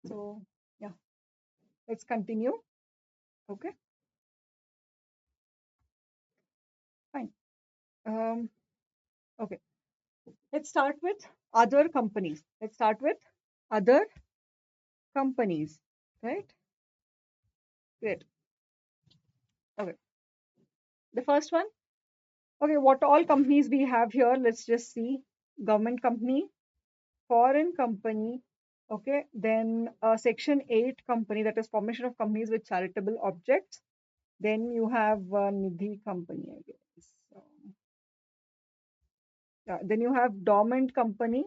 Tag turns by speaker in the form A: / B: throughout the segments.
A: So yeah, let's continue. Okay, fine. Um, okay, let's start with other companies. Let's start with other companies, right? Great. Okay, the first one. Okay, what all companies we have here? Let's just see. Government company, foreign company. Okay, then Section 8 company, that is formation of companies with charitable objects. Then you have Nidhi Company, I guess. Yeah, then you have Dormant Company,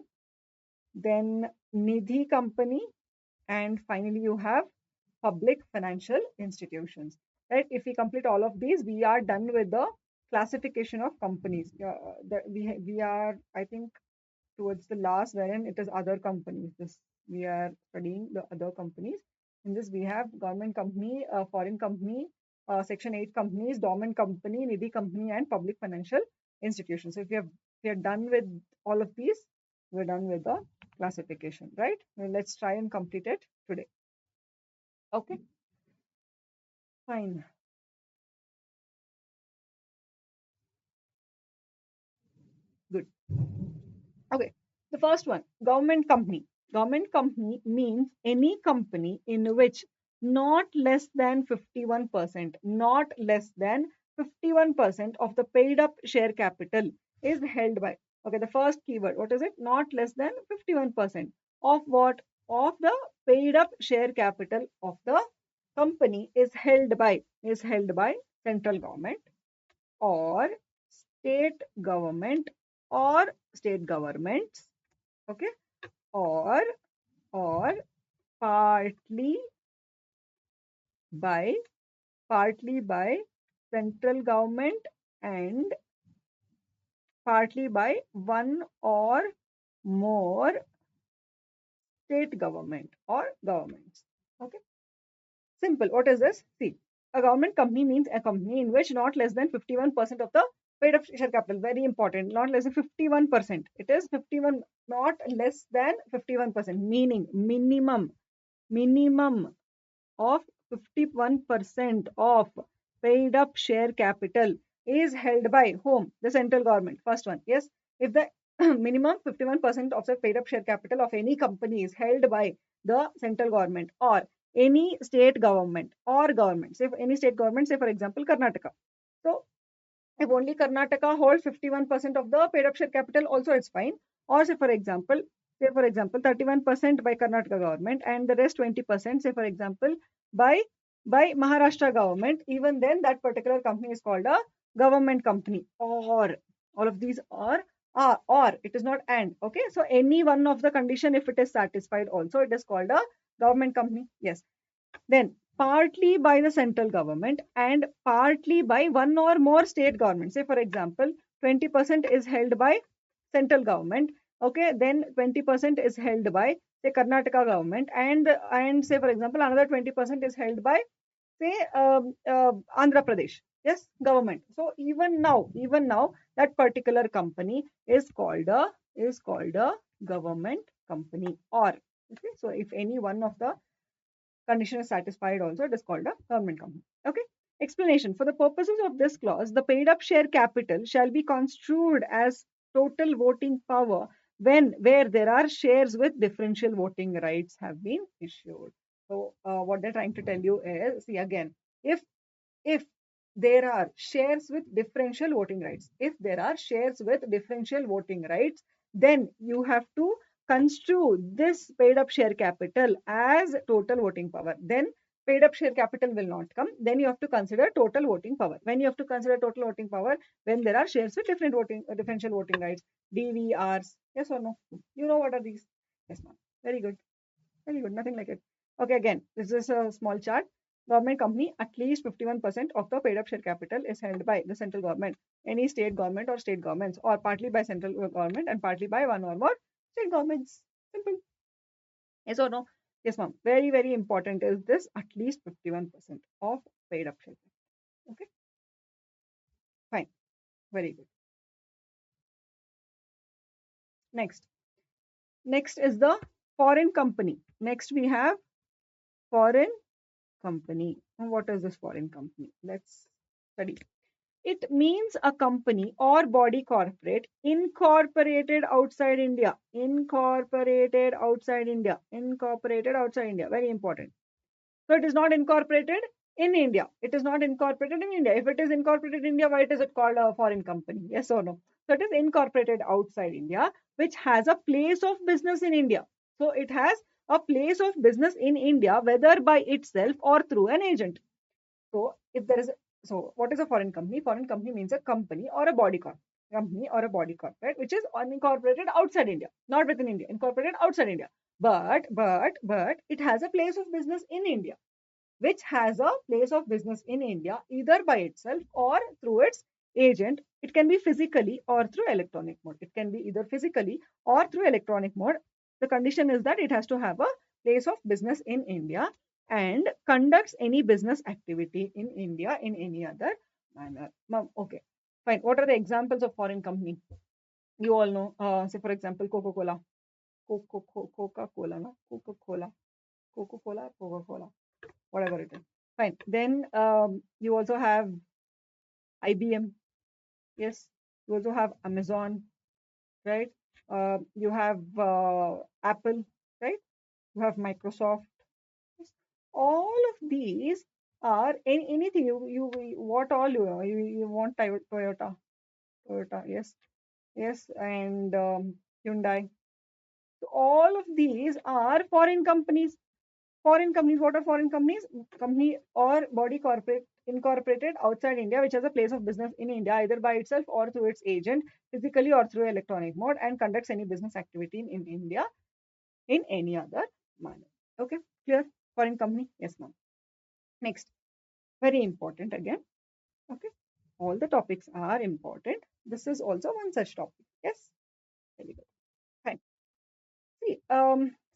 A: then Nidhi Company, and finally you have public financial institutions. Right? If we complete all of these, we are done with the classification of companies. We are, I think, towards the last wherein it is other companies. This we are studying the other companies. In this, we have government company, foreign company, Section 8 companies, dormant company, Nidhi company, and public financial institutions. So if we are done with all of these, we're done with the classification, right? Now let's try and complete it today. Okay, fine. Good. Okay. The first one, government company. Government company means any company in which not less than 51%, not less than 51% of the paid up share capital is held by. Okay, the first keyword, what is it? Not less than 51% of what? Of the paid up share capital of the company is held by central government or state government or state governments, okay, or or partly by partly by central government and partly by one or more state government or governments. Okay, simple. What is this? See, a government company means a company in which not less than 51% of the paid up share capital, very important, not less than 51%. It is 51, not less than 51%, meaning minimum of 51% of paid up share capital is held by whom? The central government. First one, yes. If the minimum 51% of the paid up share capital of any company is held by the central government or any state government or government, say any state government, say for example Karnataka. So if only Karnataka holds 51% of the paid up share capital, also it's fine. Or say for example, 31% by Karnataka government and the rest 20%, say for example, by Maharashtra government. Even then, that particular company is called a government company. Or all of these are or it is not and. Okay, so any one of the condition, if it is satisfied, also it is called a government company. Yes. Then partly by the central government and partly by one or more state governments. Say, for example, 20% is held by central government. Okay, then 20% is held by say Karnataka government, and say for example another 20% is held by say Andhra Pradesh. Yes, government. So even now, that particular company is called a government company. Or okay, so if any one of the condition is satisfied also, it is called a government company. Okay. Explanation. For the purposes of this clause, the paid up share capital shall be construed as total voting power when where there are shares with differential voting rights have been issued. So what they're trying to tell you is, see again, if if there are shares with differential voting rights, if there are shares with differential voting rights, then you have to construe this paid up share capital as total voting power. Then paid up share capital will not come. Then you have to consider total voting power. When you have to consider total voting power, when there are shares with differential voting rights, DVRs, yes or no? You know what are these? Yes, ma'am. Very good. Very good. Nothing like it. Okay, again, this is a small chart. Government company, at least 51% of the paid up share capital is held by the central government, any state government or state governments, or partly by central government and partly by one or more state governments. Simple. Yes or no? Yes, ma'am. Very, very important is this, at least 51% of paid up share capital. Okay, fine. Very good. Next. Next is the foreign company. Next we have Foreign company. And what is this foreign company? Let's study. It means a company or body corporate incorporated outside India. Incorporated outside India. Incorporated outside India. Very important. So it is not incorporated in India. It is not incorporated in India. If it is incorporated in India, why is it called a foreign company? Yes or no? So it is incorporated outside India, which has a place of business in India. So it has a place of business in India, whether by itself or through an agent. So if there is so what is a foreign company? Foreign company means a company or a body corporate. Company or a body corporate which is unincorporated outside India, not within India, incorporated outside India. But it has a place of business in India, which has a place of business in India either by itself or through its agent. It can be physically or through electronic mode. It can be either physically or through electronic mode. The condition is that it has to have a place of business in India and conducts any business activity in India in any other manner. Okay, fine. What are the examples of foreign company? You all know, say for example, Coca-Cola. Coca-Cola, no? Coca-Cola. Coca-Cola, Coca-Cola, whatever it is. Fine. Then you also have IBM. Yes. You also have Amazon, right? You have Apple, right? You have Microsoft. Yes. All of these are anything you what all you want Toyota, Toyota. Yes, yes, and Hyundai. So all of these are foreign companies. Foreign companies, what are foreign companies? Company or body corporate incorporated outside India, which has a place of business in India, either by itself or through its agent, physically or through electronic mode, and conducts any business activity in India in any other manner. Okay, clear? Foreign company? Yes, ma'am. Next, very important again. Okay, all the topics are important. This is also one such topic. Yes, very good. Fine. See,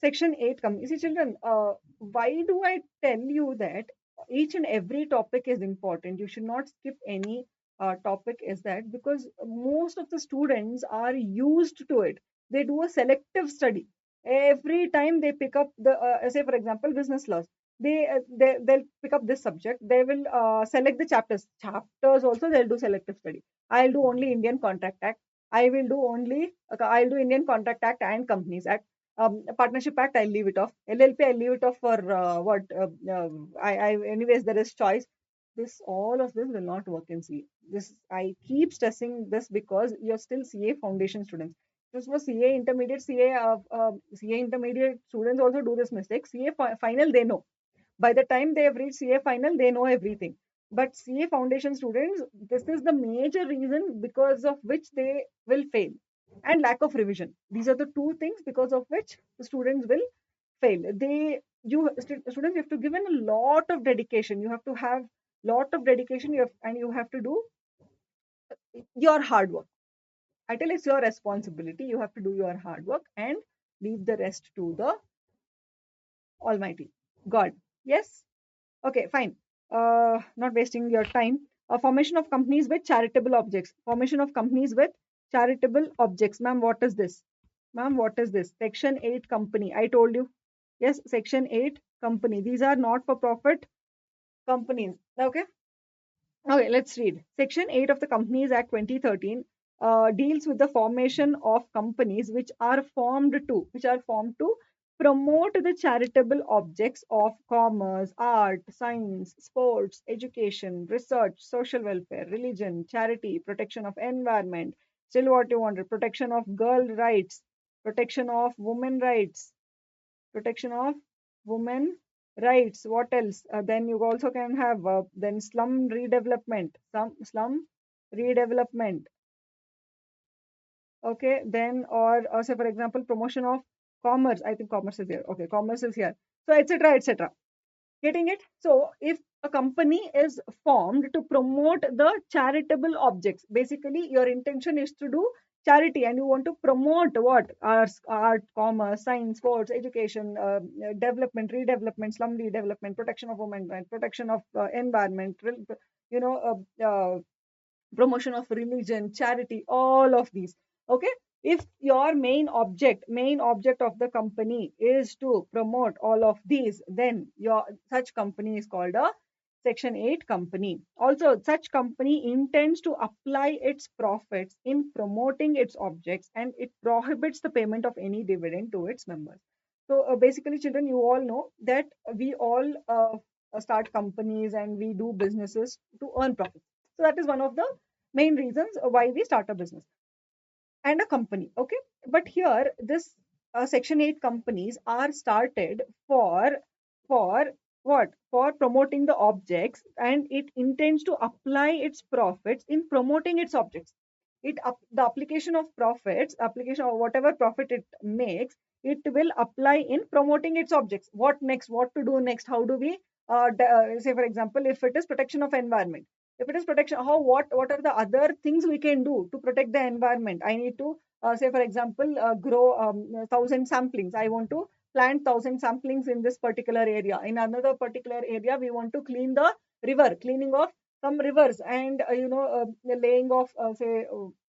A: section 8 comes. You see, children, why do I tell you that each and every topic is important? You should not skip any topic, is that because most of the students are used to it. They do a selective study. Every time they pick up the, say, for example, business laws, they'll pick up this subject. They will select the chapters. Chapters also, they'll do selective study. I'll do only Indian Contract Act. I will do only, I'll do Indian Contract Act and Companies Act. Partnership Act, I'll leave it off. LLP, I'll leave it off for what? Anyways, there is choice. This all of this will not work in CA. This I keep stressing this because you're still CA foundation students. This was CA intermediate, CA intermediate students also do this mistake. CA final, they know. By the time they have reached CA final, they know everything. But CA foundation students, this is the major reason because of which they will fail, and lack of revision. These are the two things because of which the students will fail. Students, you have to give in a lot of dedication. You have to have lot of dedication. You have to do your hard work. I tell it's your responsibility. You have to do your hard work and leave the rest to the Almighty God. Yes. Okay, fine. Not wasting your time. Formation of companies with charitable objects. Formation of companies with charitable objects. Ma'am, what is this? Ma'am, what is this? Section 8 company. I told you. Yes, Section 8 company. These are not for profit companies. Okay. Okay, let's read. Section 8 of the Companies Act 2013 deals with the formation of companies which are formed to promote the charitable objects of commerce, art, science, sports, education, research, social welfare, religion, charity, protection of environment. Still what you wanted, protection of girl rights, protection of women rights, protection of women rights. What else? Then you also can have then slum redevelopment, some slum redevelopment. Okay, then or say for example promotion of commerce. I think commerce is here. Okay, commerce is here. So etc. etc. Getting it? So if a company is formed to promote the charitable objects, basically your intention is to do charity and you want to promote what? Art, commerce, science, sports, education, development, redevelopment, slum redevelopment, protection of women, right, protection of environment, you know, promotion of religion, charity, all of these. Okay. If your main object of the company is to promote all of these, then your such company is called a section 8 company. Also, such company intends to apply its profits in promoting its objects, and it prohibits the payment of any dividend to its members. So basically, children, you all know that we all start companies and we do businesses to earn profits. So that is one of the main reasons why we start a business and a company. Okay, but here this section 8 companies are started for what? For promoting the objects, and it intends to apply its profits in promoting its objects. The application of profits, application of whatever profit it makes, it will apply in promoting its objects. What next? What to do next? How do we say, for example, if it is protection of environment, if it is protection, how what are the other things we can do to protect the environment? I need to say, for example, grow 1,000 samplings. I want to plant 1,000 samplings in this particular area. In another particular area, we want to clean the river, cleaning of some rivers, and the laying of say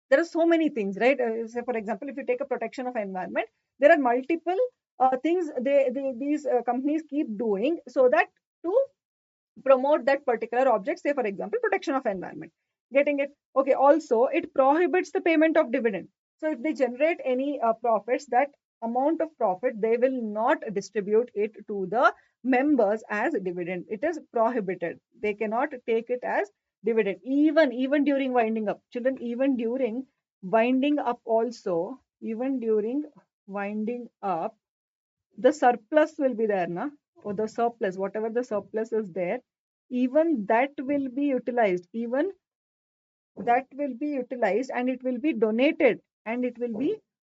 A: there are so many things, right? Say, for example, if you take a protection of environment, there are multiple things these companies keep doing so that to promote that particular object. Say, for example, protection of environment. Getting it? Okay. Also, it prohibits the payment of dividend. So if they generate any profits, that amount of profit, they will not distribute it to the members as dividend. It is prohibited. They cannot take it as dividend, even during winding up. Children, even during winding up also, even during winding up, the surplus will be there, na? Or the surplus, whatever the surplus is there, even that will be utilized. Even that will be utilized, and it will be donated, and it will be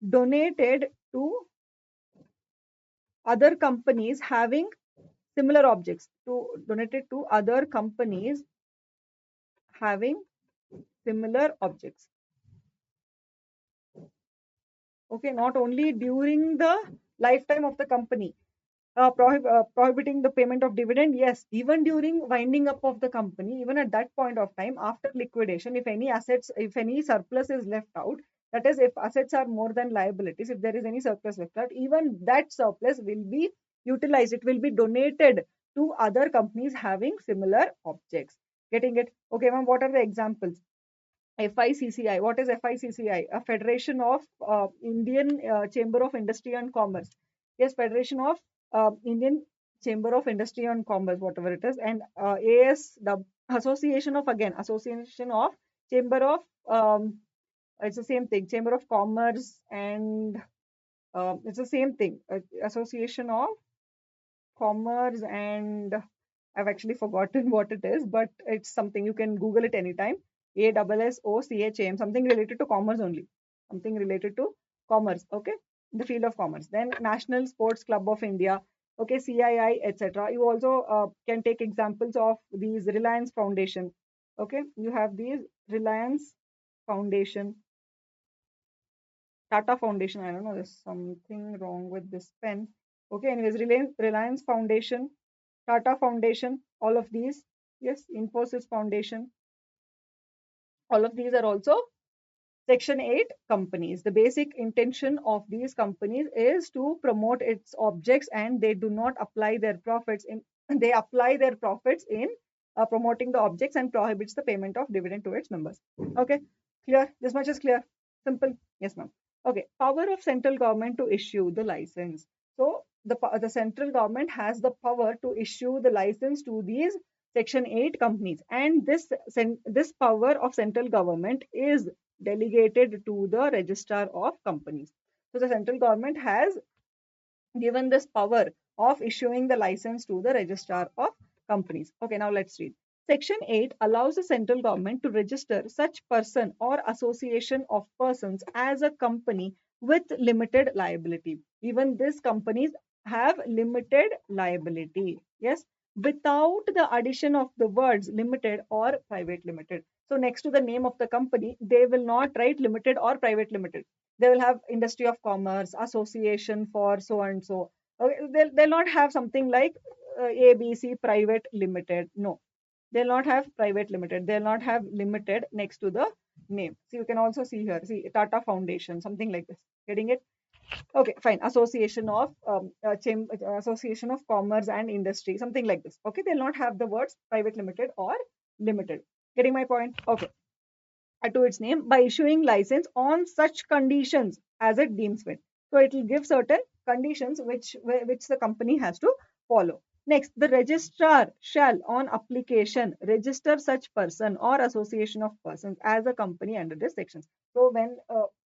A: donated to other companies having similar objects. To donated to other companies having similar objects. Okay, not only during the lifetime of the company, prohibiting the payment of dividend, yes, even during winding up of the company, even at that point of time after liquidation, if any surplus is left out, that is, if assets are more than liabilities, if there is any surplus left out, even that surplus will be utilized. It will be donated to other companies having similar objects. Getting it? Okay, ma'am, what are the examples? FICCI. What is FICCI? A Federation of Indian Chamber of Industry and Commerce. Yes, Federation of Indian Chamber of Industry and Commerce, whatever it is, and Association of, again, Association of Chamber of it's the same thing. Chamber of Commerce, and it's the same thing. Association of Commerce, and I've actually forgotten what it is, but it's something you can Google it anytime. ASSOCHAM, something related to commerce only. Something related to commerce, okay? In the field of commerce. Then National Sports Club of India, okay, CII, etc. You also can take examples of these Reliance Foundation, okay? You have these Reliance Foundation, Tata Foundation. I don't know, there's something wrong with this pen. Okay, anyways, Reliance Foundation, Tata Foundation, all of these. Yes, Infosys Foundation. All of these are also Section 8 companies. The basic intention of these companies is to promote its objects, and they do not apply their profits in they apply their profits in promoting the objects, and prohibits the payment of dividend to its members. Okay, clear? This much is clear. Simple. Yes, ma'am. Okay, power of central government to issue the license. So the central government has the power to issue the license to these Section 8 companies, and this power of central government is delegated to the registrar of companies. So the central government has given this power of issuing the license to the registrar of companies. Okay, now let's read. Section 8 allows the central government to register such person or association of persons as a company with limited liability. Even these companies have limited liability. Yes, without the addition of the words limited or private limited. So next to the name of the company, they will not write limited or private limited. They will have Industry of Commerce, Association for so and so. Okay, they'll not have something like ABC Private Limited. No, they'll not have private limited. They'll not have limited next to the name. So you can also see here, see Tata Foundation, something like this. Getting it? Okay, fine. Association of Commerce and Industry, something like this. Okay, they'll not have the words private limited or limited. Getting my point? Okay. To its name by issuing license on such conditions as it deems fit. So it will give certain conditions which the company has to follow. Next, the registrar shall on application register such person or association of persons as a company under this section. So when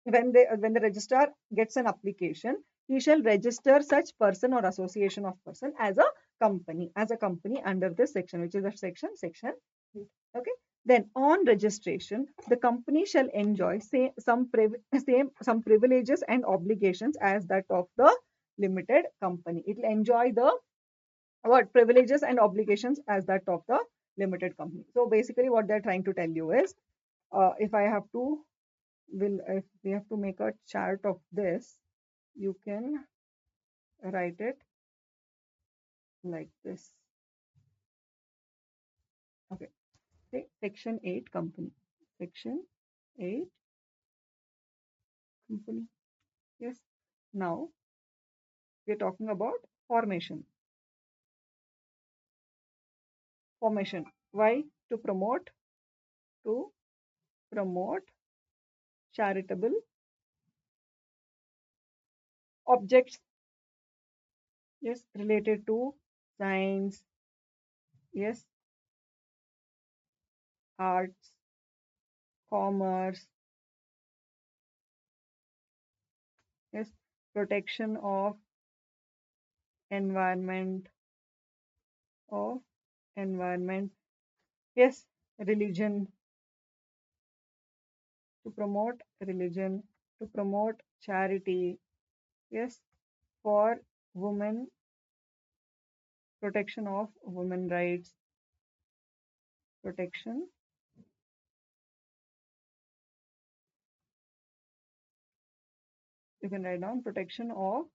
A: the registrar gets an application, he shall register such person or association of person as a company under this section, which is a section. Okay. Then, on registration, the company shall enjoy some privileges and obligations as that of the limited company. It will enjoy the what privileges and obligations as that of the limited company. So basically, what they're trying to tell you is, if I have to, if we have to make a chart of this, you can write it like this. Okay. Say Section 8 company. Section 8 company. Yes. Now we're talking about formation. Formation. Why? To promote charitable objects. Yes, related to science. Yes, arts, commerce. Yes, protection environment of environment. Yes, religion. To promote religion. To promote charity. Yes, for women, protection of women rights, protection, you can write down protection of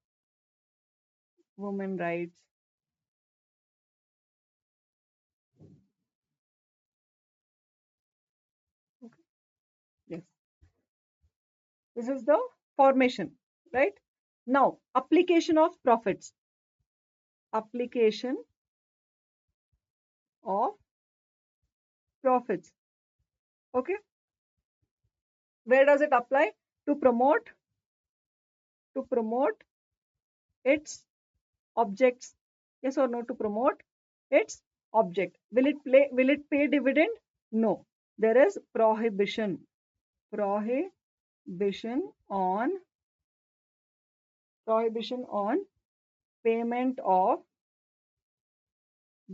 A: women rights. Okay. Yes, this is the formation, right? Now, application of profits. Application of profits. Okay. Where does it apply? To promote its objects. Yes or no? To promote its object. Will it pay dividend? No. There is prohibition. Prohibition on payment of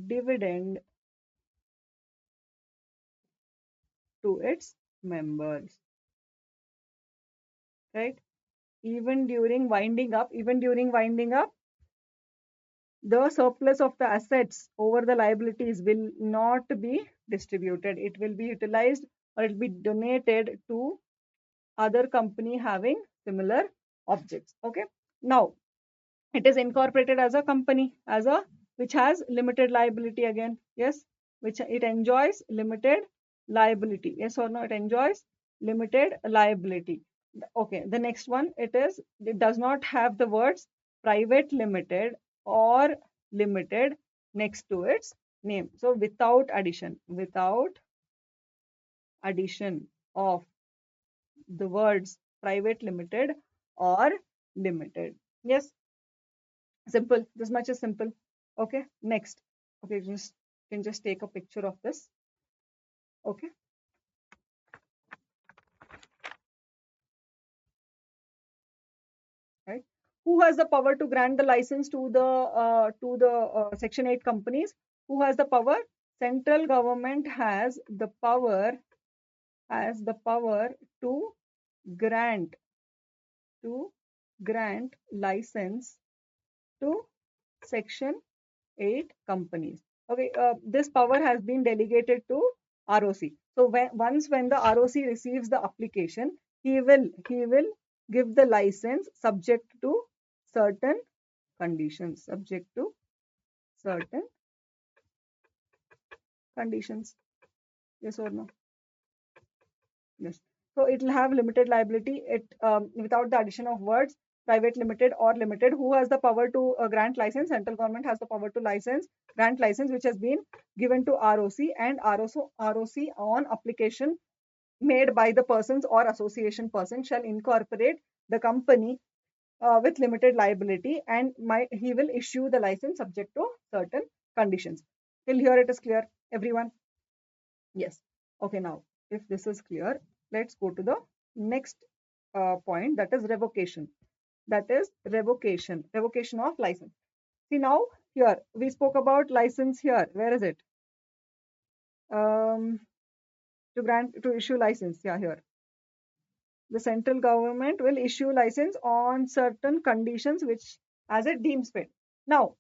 A: dividend to its members. Right? Even during winding up, the surplus of the assets over the liabilities will not be distributed. It will be utilized or it will be donated to other company having similar objects. Okay. Now, it is incorporated as a company, which has limited liability again. Yes, which it enjoys limited liability. Yes or no? It enjoys limited liability. Okay, the next one, it does not have the words private limited or limited next to its name. So without addition of the words private limited or limited. Yes, simple. This much is simple. Okay, next. Okay, just can just take a picture of this. Okay. Right. Who has the power to grant the license to the Section 8 companies? Who has the power? Central government has the power to grant license to Section 8 companies. Okay, this power has been delegated to ROC. So when the ROC receives the application, he will give the license subject to certain conditions. Subject to certain conditions. Yes or no? Yes. So it will have limited liability. It without the addition of words private limited or limited. Who has the power to grant license? Central government has the power to license grant license, which has been given to ROC, and ROC on application made by the persons or association person shall incorporate the company with limited liability, and he will issue the license subject to certain conditions. Till here it is clear, everyone? Yes. Okay, now if this is clear, let's go to the next point, that is revocation. That is revocation of license. See, now here we spoke about license here. Where is it? Um, to issue license. Yeah, here. The central government will issue license on certain conditions which as it deems fit. Now,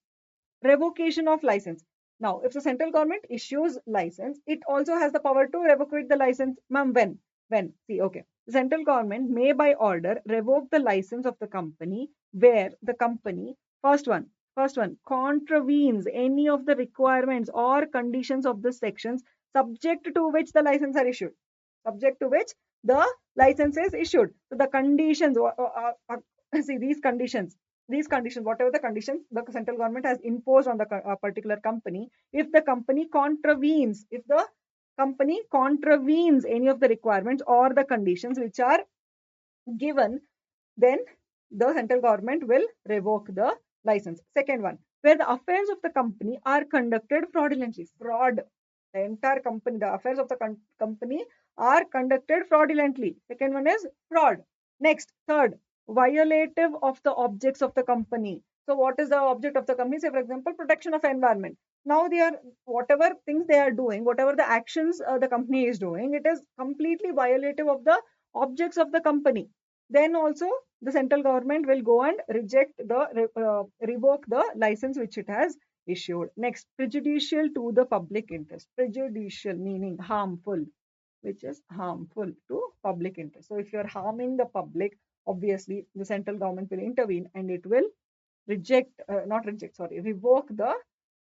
A: revocation of license. Now, if the central government issues license, it also has the power to revoke the license. Ma'am, when? When? See, okay. The central government may by order revoke the license of the company where the company, first one, contravenes any of the requirements or conditions of the sections subject to which the license are issued. Subject to which the license is issued. So the conditions, see these conditions, whatever the conditions the central government has imposed on the particular company, if the company contravenes, any of the requirements or the conditions which are given, then the central government will revoke the license. Second one, where the affairs of the company are conducted fraudulently. Fraud. The entire company, the affairs of the company are conducted fraudulently. Second one is fraud. Next, third, violative of the objects of the company. So what is the object of the company? Say, for example, protection of environment. Now they are, whatever things they are doing, whatever the actions the company is doing, it is completely violative of the objects of the company. Then also the central government will go and revoke the license which it has issued. Next, prejudicial to the public interest. Prejudicial meaning harmful, which is harmful to public interest. So if you are harming the public, obviously the central government will intervene and it will revoke the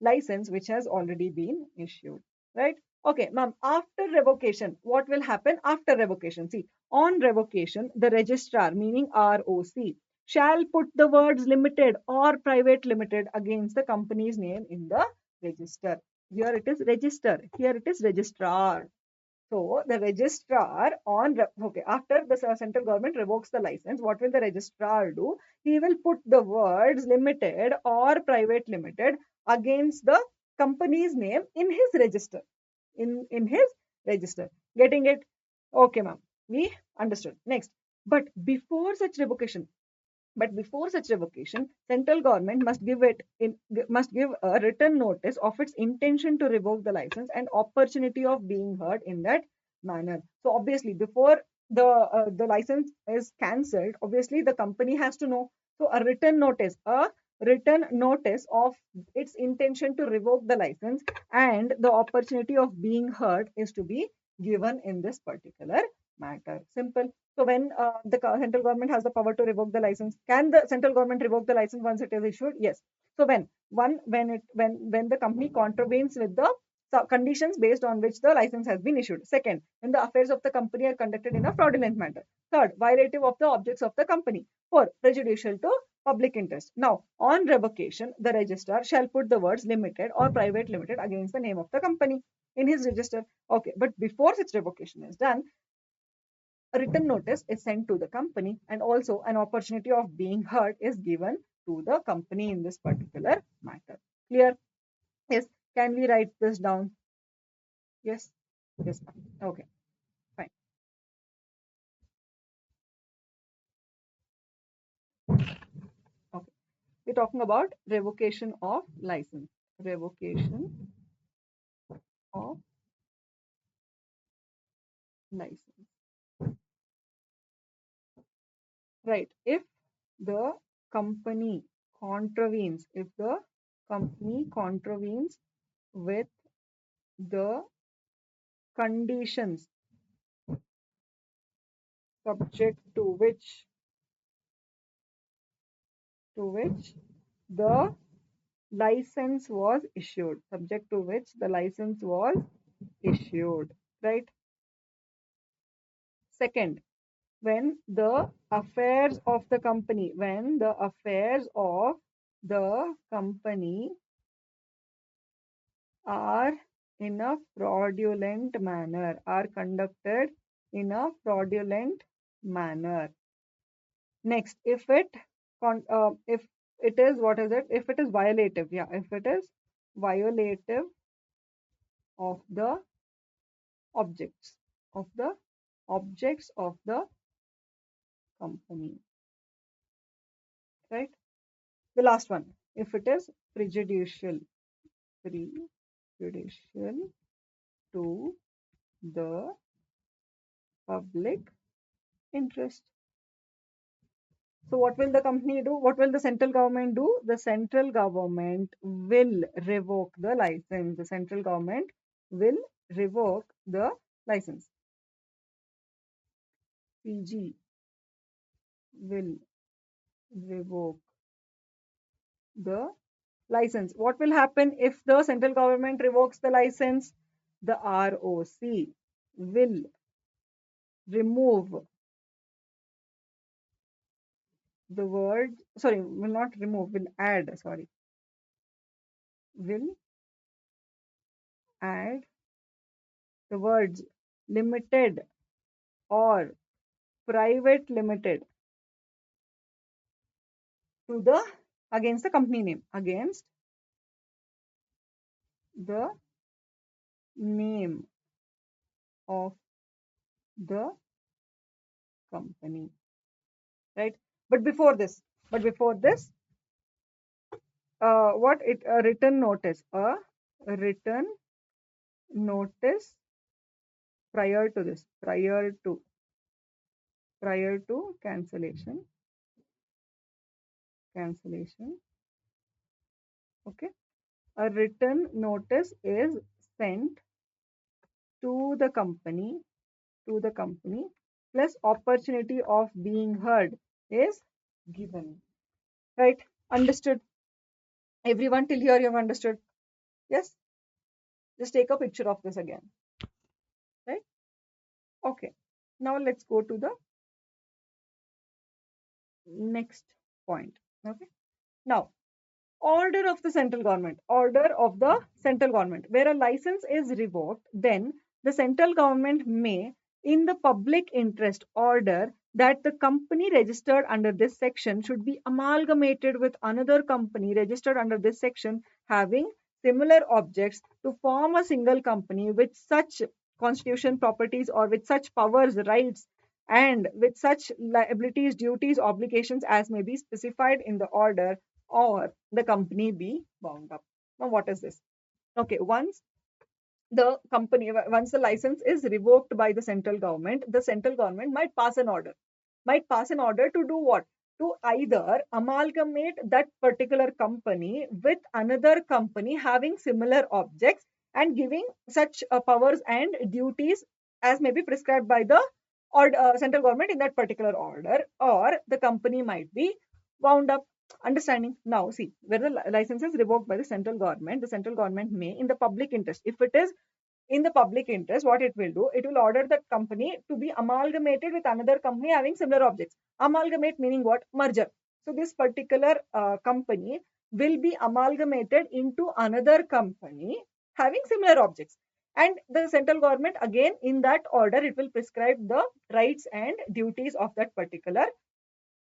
A: license which has already been issued. Right? Okay, ma'am. After revocation, what will happen after revocation? See, on revocation, the registrar, meaning ROC, shall put the words limited or private limited against the company's name in the register. Here it is register. Here it is registrar. So the registrar after the central government revokes the license, what will the registrar do? He will put the words limited or private limited against the company's name in his register. In his register. Getting it? Okay, ma'am. We understood. Next. But before such revocation, central government must give a written notice of its intention to revoke the license and opportunity of being heard in that manner. So obviously, before the license is cancelled, obviously the company has to know. So a written notice of its intention to revoke the license and the opportunity of being heard is to be given in this particular matter. Simple. So when the central government has the power to revoke the license, can the central government revoke the license once it is issued? Yes. So when the company contravenes with the conditions based on which the license has been issued. Second, when the affairs of the company are conducted in a fraudulent manner. Third, violative of the objects of the company. Fourth, prejudicial to public interest. Now, on revocation, the registrar shall put the words limited or private limited against the name of the company in his register. Okay, but before such revocation is done, a written notice is sent to the company and also an opportunity of being heard is given to the company in this particular matter. Clear? Yes. Can we write this down? Yes. Yes. Okay. Fine. Okay. We're talking about revocation of license. Revocation of license. Right. The company if the company contravenes with the conditions subject to which the license was issued, right? Second, when the affairs of the company, are in a fraudulent manner, are conducted in a fraudulent manner. Next, if it is, what is it? If it is violative, yeah, if it is violative of the objects of the company, right? The last one, if it is prejudicial to the public interest. So what will the company do? What will the central government do? The central government will revoke the license. The central government will revoke the license. PG will revoke the license. What will happen if the central government revokes the license? The ROC will remove the word, sorry, will not remove, will add, sorry, will add the words limited or private limited to the against the company name, against the name of the company, right? But before this, what it a written notice, prior to this, prior to cancellation, okay, a written notice is sent to the company, plus opportunity of being heard is given, right? Understood? Everyone till here you have understood? Yes, just take a picture of this again, right? Okay, now let's go to the next point. Okay, now order of the central government, where a license is revoked, then the central government may, in the public interest, order that the company registered under this section should be amalgamated with another company registered under this section having similar objects to form a single company with such constitution properties or with such powers, rights, and with such liabilities, duties, obligations as may be specified in the order, or the company be wound up. Now, what is this? Okay, once the license is revoked by the central government might pass an order. To do what? To either amalgamate that particular company with another company having similar objects and giving such powers and duties as may be prescribed by the central government in that particular order, or the company might be wound up. Understanding? Now, see, where the license is revoked by the central government may, in the public interest, if it is in the public interest, what it will do, it will order that company to be amalgamated with another company having similar objects. Amalgamate meaning what? Merger. So this particular company will be amalgamated into another company having similar objects, and the central government again in that order it will prescribe the rights and duties of that particular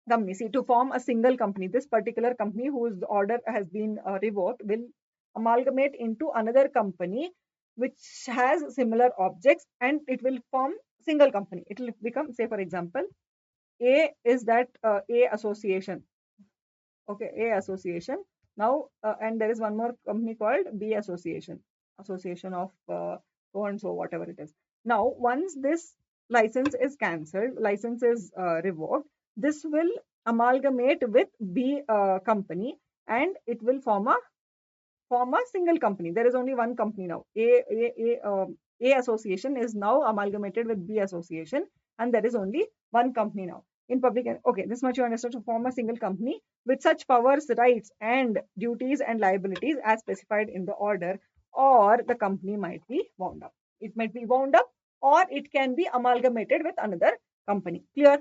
A: company. See, to form a single company, this particular company whose order has been revoked will amalgamate into another company which has similar objects, and it will form single company. It will become, say for example, A is that A association. Okay, A association. Now, and there is one more company called B association, association of so and so, whatever it is. Now, once this license is cancelled, license is revoked, this will amalgamate with B company, and it will form a single company. There is only one company now. A association is now amalgamated with B association, and there is only one company now. In public, okay, this much you understood. To form a single company with such powers, rights, and duties and liabilities as specified in the order, or the company might be wound up. It might be wound up, or it can be amalgamated with another company. Clear?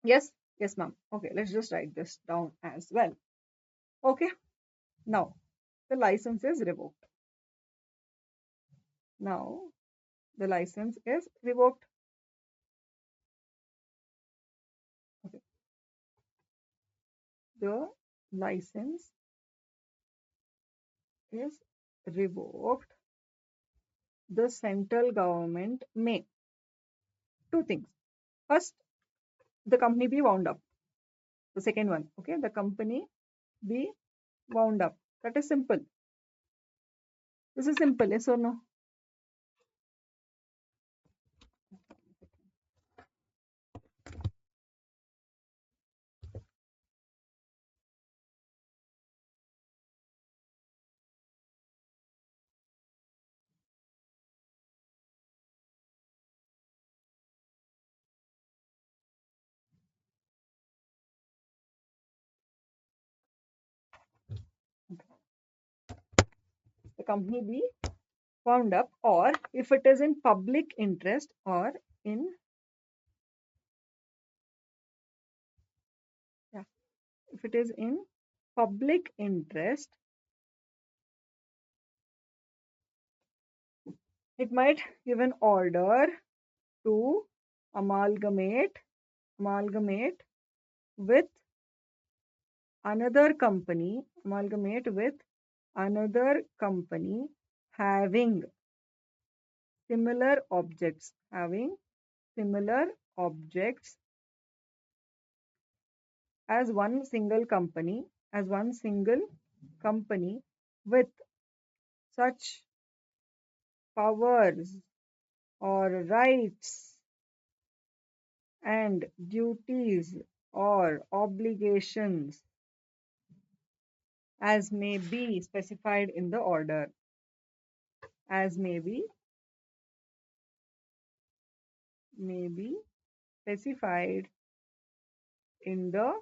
A: Yes, yes, ma'am. Okay, let's just write this down as well. Okay, now the license is revoked. Now the license is revoked. Okay. The license is revoked. The central government may two things. First, the company be wound up. The second one, okay, the company be wound up. That is simple. This is simple, yes or no? The company be wound up, or if it is in public interest, or in, yeah, if it is in public interest, it might give an order to amalgamate with another company, having similar objects, as one single company with such powers or rights and duties or obligations as may be specified in the order, as may be specified in the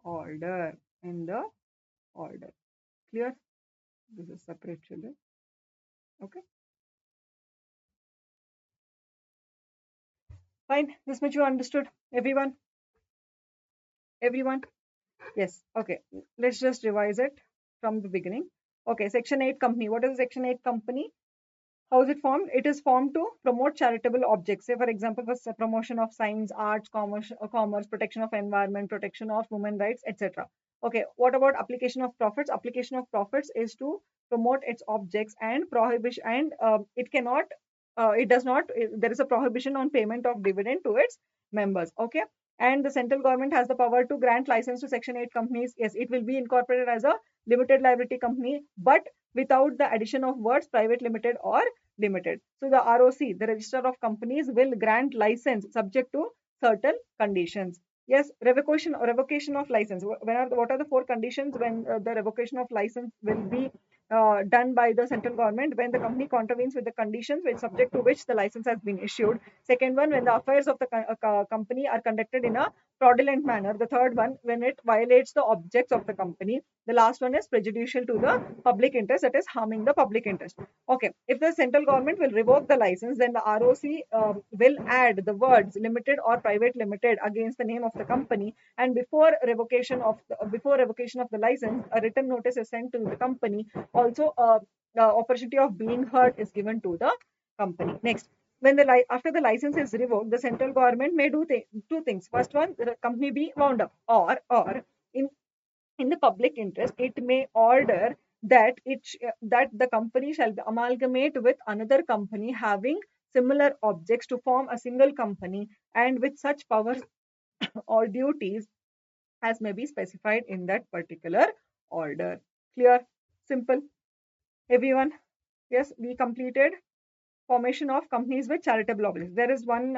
A: order, clear? This is separate, children. Okay, fine. This much you understood, everyone? Yes. Okay, let's just revise it from the beginning. Okay, section 8 company. What is section 8 company? How is it formed? It is formed to promote charitable objects. Say, for example, for promotion of science, arts, commerce, protection of environment, protection of women rights, etc. Okay, what about application of profits? Application of profits is to promote its objects, and prohibition, and it cannot, it does not, there is a prohibition on payment of dividend to its members. Okay, and the central government has the power to grant license to Section 8 companies. Yes, it will be incorporated as a limited liability company, but without the addition of words private limited or limited. So the ROC, the Register of Companies, will grant license subject to certain conditions. Yes, revocation of license. What are the four conditions when the revocation of license will be done by the central government? When the company contravenes with the conditions which subject to which the license has been issued. Second one, when the affairs of the company are conducted in a fraudulent manner. The third one, when it violates the objects of the company. The last one is prejudicial to the public interest, that is harming the public interest. Okay, if the central government will revoke the license, then the ROC will add the words limited or private limited against the name of the company, and before revocation of the license, a written notice is sent to the company. Also, the opportunity of being heard is given to the company. Next, when after the license is revoked, the central government may do two things. First one, the company be wound up, or in the public interest, it may order that that the company shall amalgamate with another company having similar objects to form a single company, and with such powers or duties as may be specified in that particular order. Clear? Simple, everyone? Yes, we completed formation of companies with charitable obligations. There is one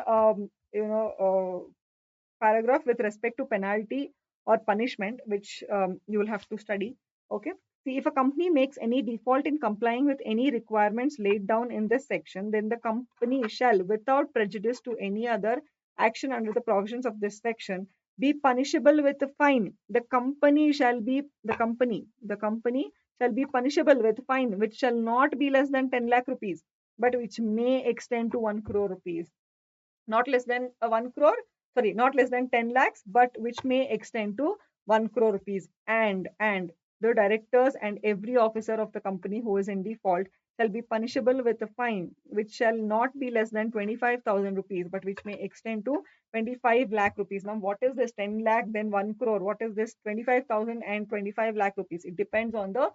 A: paragraph with respect to penalty or punishment, which you will have to study. Okay. See, if a company makes any default in complying with any requirements laid down in this section, then the company shall, without prejudice to any other action under the provisions of this section, be punishable with a fine. The company shall be punishable with fine, which shall not be less than 10 lakh rupees. but which may extend to 1 crore rupees. Not less than 1 crore, sorry, not less than 10 lakhs, but which may extend to 1 crore rupees. And the directors and every officer of the company who is in default shall be punishable with a fine which shall not be less than 25,000 rupees, but which may extend to 25 lakh rupees. Now, what is this 10 lakh, then 1 crore? What is this 25,000 and 25 lakh rupees? It depends on the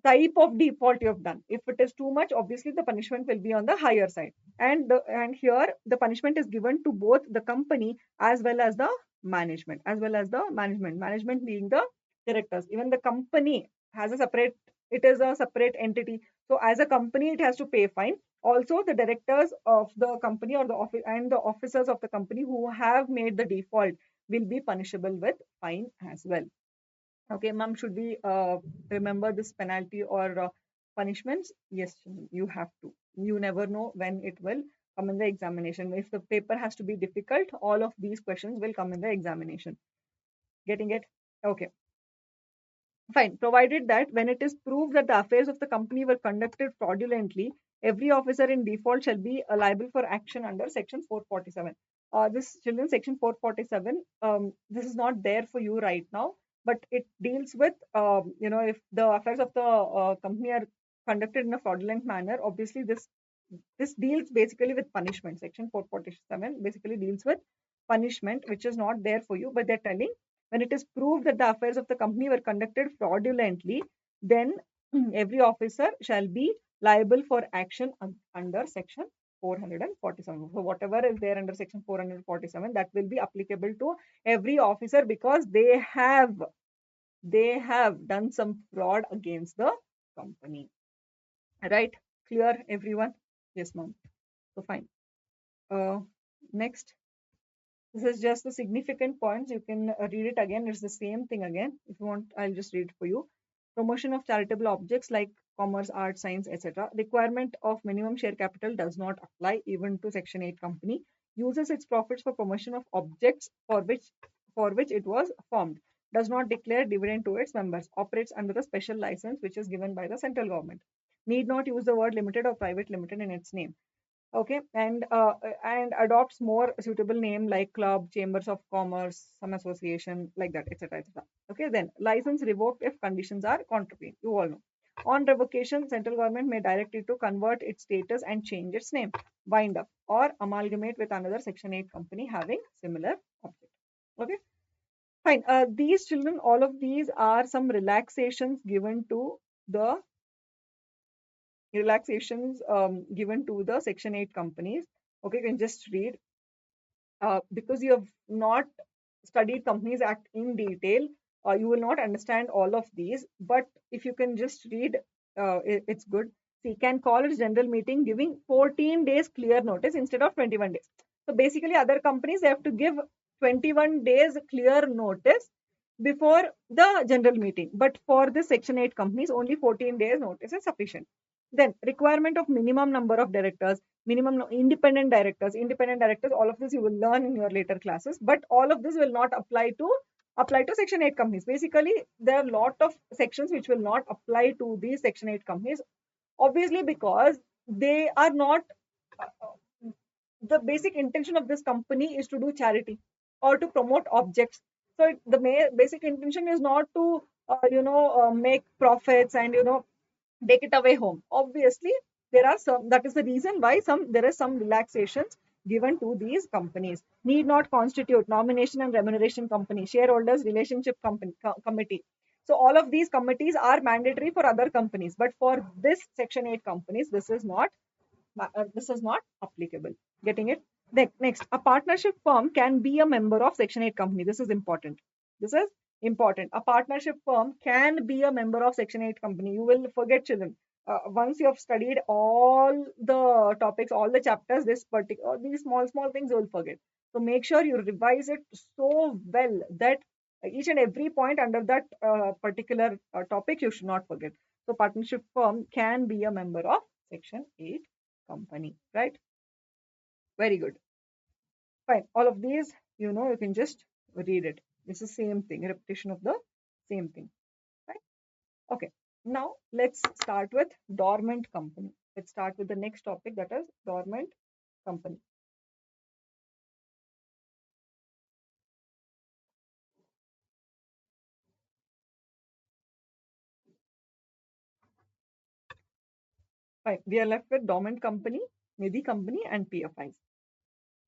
A: type of default you have done. If it is too much, obviously the punishment will be on the higher side. And here the punishment is given to both the company as well as the management, management being the directors. Even the company has a separate, it is a separate entity. So as a company, it has to pay fine. Also, the directors of the company or the office and the officers of the company who have made the default will be punishable with fine as well. Okay, ma'am, should we remember this penalty or punishments? Yes, you have to. You never know when it will come in the examination. If the paper has to be difficult, all of these questions will come in the examination. Getting it? Okay. Fine, provided that when it is proved that the affairs of the company were conducted fraudulently, every officer in default shall be liable for action under Section 447. This children, Section 447, this is not there for you right now, but it deals with, if the affairs of the company are conducted in a fraudulent manner, obviously this deals basically with punishment. Section 447 basically deals with punishment, which is not there for you, but they're telling when it is proved that the affairs of the company were conducted fraudulently, then every officer shall be liable for action under Section 447. So whatever is there under Section 447, that will be applicable to every officer because they have done some fraud against the company. Right? Clear, everyone? Yes, ma'am. So fine. Next. This is just the significant points. You can read it again. It's the same thing again. If you want, I'll just read it for you. Promotion of charitable objects like commerce, art, science, etc. Requirement of minimum share capital does not apply even to Section 8 company. Uses its profits for promotion of objects for which it was formed. Does not declare dividend to its members. Operates under a special license which is given by the central government. Need not use the word limited or private limited in its name. Okay, and adopts more suitable name like club, chambers of commerce, some association like that, etc., etc. Okay, then license revoked if conditions are contravened. You all know. On revocation, central government may direct it to convert its status and change its name, wind up, or amalgamate with another Section 8 company having similar object. Okay, fine. These children, all of these are some the relaxations given to the Section 8 companies. Okay, you can just read. Because you have not studied Companies Act in detail, you will not understand all of these. But if you can just read, it's good. See, can call its general meeting giving 14 days clear notice instead of 21 days. So basically, other companies they have to give 21 days clear notice before the general meeting. But for this Section 8 companies, only 14 days notice is sufficient. Then requirement of minimum number of directors, independent directors, all of this you will learn in your later classes, but all of this will not apply to Section 8 companies. Basically, there are a lot of sections which will not apply to these Section 8 companies, obviously because they are not the basic intention of this company is to do charity or to promote objects. So the basic intention is not to make profits and take it away home. Obviously, there are some. That is the reason why there are some relaxations given to these companies. Need not constitute nomination and remuneration company, shareholders relationship committee. So all of these committees are mandatory for other companies, but for this Section 8 companies, this is not applicable. Getting it? Next, a partnership firm can be a member of Section 8 company. This is important. This is important. A partnership firm can be a member of Section 8 company. You will forget, children. Once you have studied all the topics, all the chapters, these small things you will forget. So make sure you revise it so well that each and every point under that particular topic you should not forget. So partnership firm can be a member of Section 8 company, right? Very good. Fine. All of these, you can just read it. It's the same thing, repetition of the same thing, right? Okay. Now let's start with Dormant Company. Let's start with the next topic, that is dormant company. Fine. We are left with dormant company, Nidhi company, and PFIs.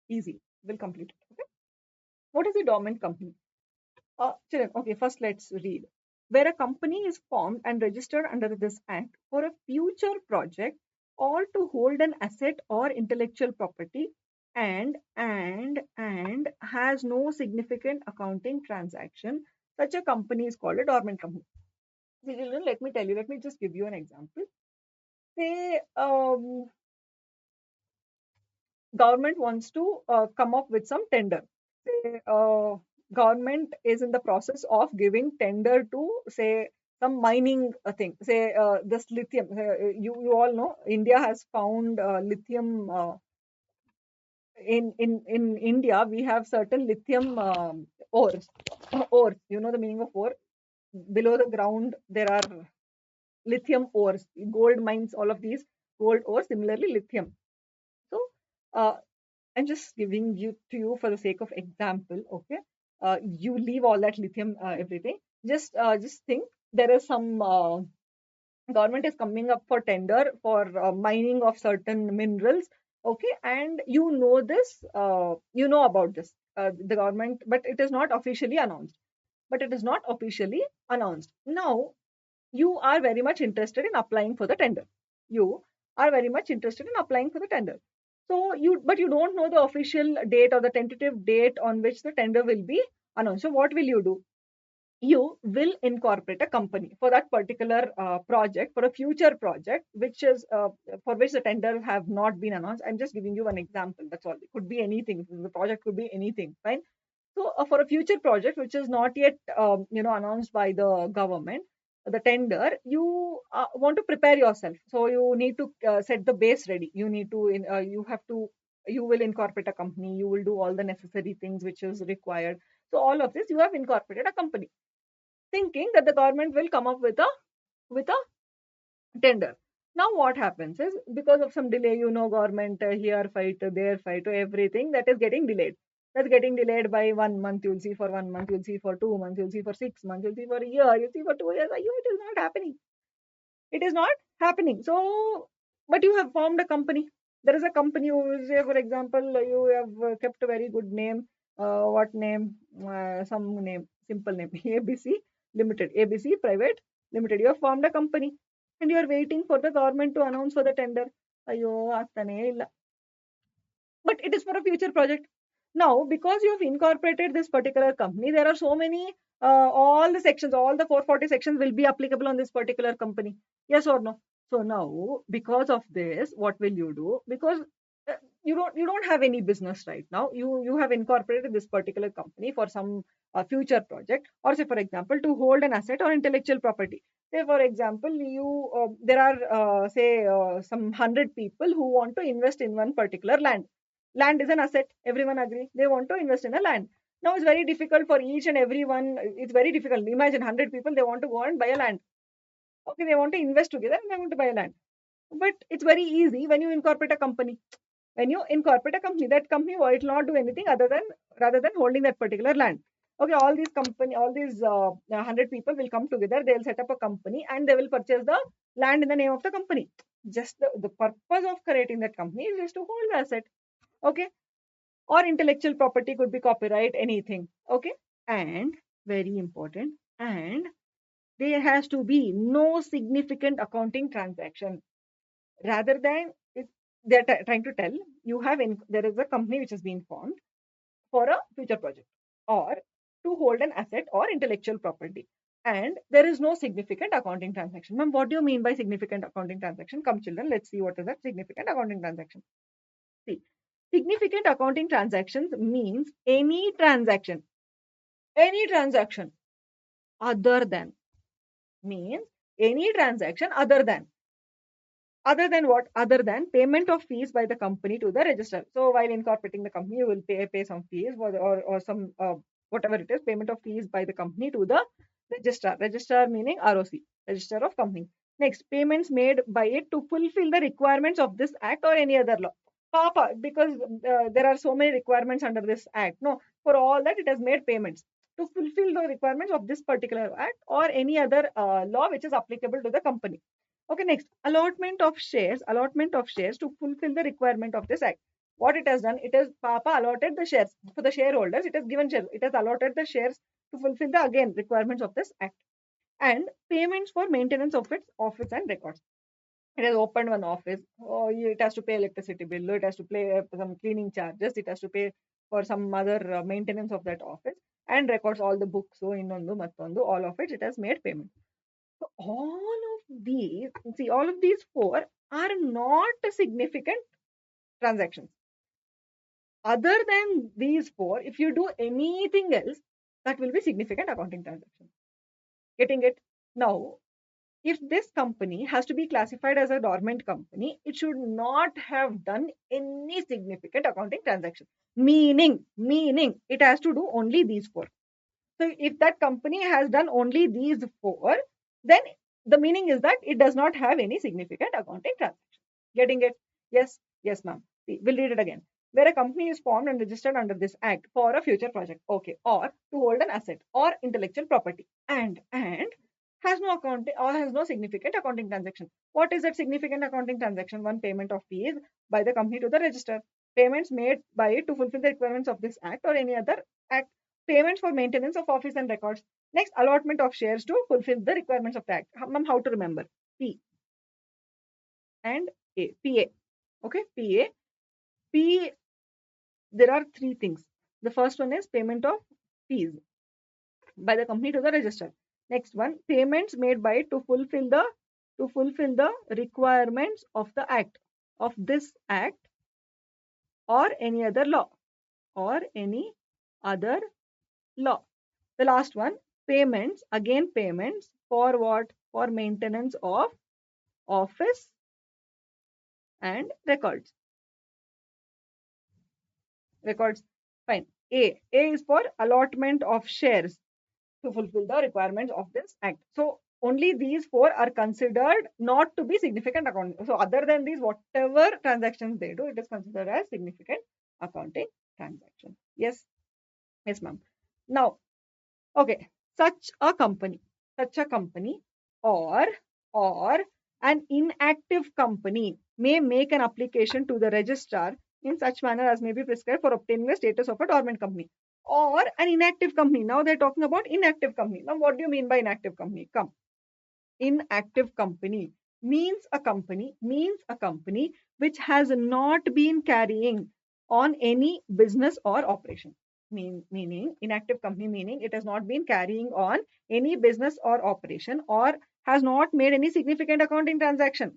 A: Easy. We'll complete it. Okay. What is a dormant company? Children, okay, first let's read. Where a company is formed and registered under this act for a future project or to hold an asset or intellectual property and has no significant accounting transaction, such a company is called a dormant company. See, children, let me tell you, let me just give you an example. Say, government wants to come up with some tender. Say, government is in the process of giving tender to, say, some mining thing. Say, this lithium. You all know India has found lithium. In India, we have certain lithium ores. Ores. You know the meaning of ore. Below the ground, there are lithium ores, gold mines. All of these gold ores. Similarly, lithium. So, uh, I'm just giving you to you for the sake of example. Okay, you leave all that lithium, everything. Just think there is some government is coming up for tender for mining of certain minerals. Okay, and you know this, you know about this, the government, but it is not officially announced. But it is not officially announced. Now you are very much interested in applying for the tender. You are very much interested in applying for the tender. So but you don't know the official date or the tentative date on which the tender will be announced. So what will you do? You will incorporate a company for that particular project, for a future project, which is for which the tender have not been announced. I'm just giving you an example. That's all. It could be anything. The project could be anything. Fine. So for a future project which is not yet announced by the government, the tender, you want to prepare yourself. So you need to set the base ready. You need to you have to, you will incorporate a company. You will do all the necessary things which is required. So all of this, you have incorporated a company, thinking that the government will come up with a tender. Now what happens is, because of some delay, government here fight, there fight, everything that is getting delayed. That's getting delayed by 1 month. You'll see for 1 month. You'll see for 2 months. You'll see for 6 months. You'll see for a year. You'll see for 2 years. It is not happening. It is not happening. So, but you have formed a company. There is a company. You say, for example, you have kept a very good name. What name? Some name, simple name. ABC Limited. ABC Private Limited. You have formed a company, and you are waiting for the government to announce for the tender. ಅಯ್ಯೋ ಆಗ್ತಾನೆ ಇಲ್ಲ. But it is for a future project. Now, because you have incorporated this particular company, there are so many, all the sections, all the 440 sections will be applicable on this particular company. Yes or no? So now, because of this, what will you do? Because you don't have any business right now. You have incorporated this particular company for some future project, or say for example to hold an asset or intellectual property. Say for example, there are say some 100 people who want to invest in one particular land. Land is an asset. Everyone agree. They want to invest in a land. Now it's very difficult for each and everyone. It's very difficult. Imagine 100 people. They want to go and buy a land. Okay, they want to invest together and they want to buy a land. But it's very easy when you incorporate a company. When you incorporate a company, that company will not do anything other than rather than holding that particular land. Okay, all these 100 people will come together. They'll set up a company and they will purchase the land in the name of the company. Just the purpose of creating that company is just to hold the asset. Okay, or intellectual property, could be copyright, anything. Okay, and very important, and there has to be no significant accounting transaction. Rather than they're trying to tell you there is a company which has been formed for a future project or to hold an asset or intellectual property, and there is no significant accounting transaction. Ma'am, what do you mean by significant accounting transaction? Come children, let's see what is that significant accounting transaction. See, significant accounting transactions means any transaction other than, means any transaction other than what? Other than payment of fees by the company to the registrar. So while incorporating the company, you will pay some fees or some whatever it is, payment of fees by the company to the registrar. Registrar meaning ROC, Register of Company. Next, payments made by it to fulfill the requirements of this act or any other law. Papa, because there are so many requirements under this act. No, for all that it has made payments to fulfill the requirements of this particular act or any other law which is applicable to the company. Okay, next, allotment of shares to fulfill the requirement of this act. What it has done, it has Papa allotted the shares for the shareholders. It has given shares. It has allotted the shares to fulfill the again requirements of this act. And payments for maintenance of its office and records. It has opened one office. Oh, it has to pay electricity bill. It has to pay some cleaning charges. It has to pay for some other maintenance of that office and records all the books. So, innondu, mattondu, all of it has made payment. So, all of these four are not significant transactions. Other than these four, if you do anything else, that will be significant accounting transaction. Getting it? Now, if this company has to be classified as a dormant company, it should not have done any significant accounting transaction. Meaning, it has to do only these four. So if that company has done only these four, then the meaning is that it does not have any significant accounting transaction. Getting it? Yes, yes, ma'am. We'll read it again. Where a company is formed and registered under this act for a future project, okay, or to hold an asset or intellectual property, and has no account or has no significant accounting transaction. What is that significant accounting transaction? One, payment of fees by the company to the register. Payments made by it to fulfill the requirements of this act or any other act. Payments for maintenance of office and records. Next, allotment of shares to fulfill the requirements of the act. Ma'am, how to remember? P and A. PA. Okay, PA. P, there are three things. The first one is payment of fees by the company to the register. Next one, payments made by it to fulfill the requirements of the act, of this act or any other law, or any other law. The last one, payments, again payments for what? For maintenance of office and records. Records. Fine. A. A is for allotment of shares to fulfill the requirements of this act. So only these four are considered not to be significant accounting. So other than these, whatever transactions they do, it is considered as significant accounting transaction. Yes. Yes, ma'am. Now, okay, such a company or an inactive company may make an application to the registrar in such manner as may be prescribed for obtaining the status of a dormant company or an inactive company. Now they're talking about inactive company. Now, what do you mean by inactive company? Come. Inactive company means a company which has not been carrying on any business or operation. Meaning inactive company, meaning it has not been carrying on any business or operation, or has not made any significant accounting transaction,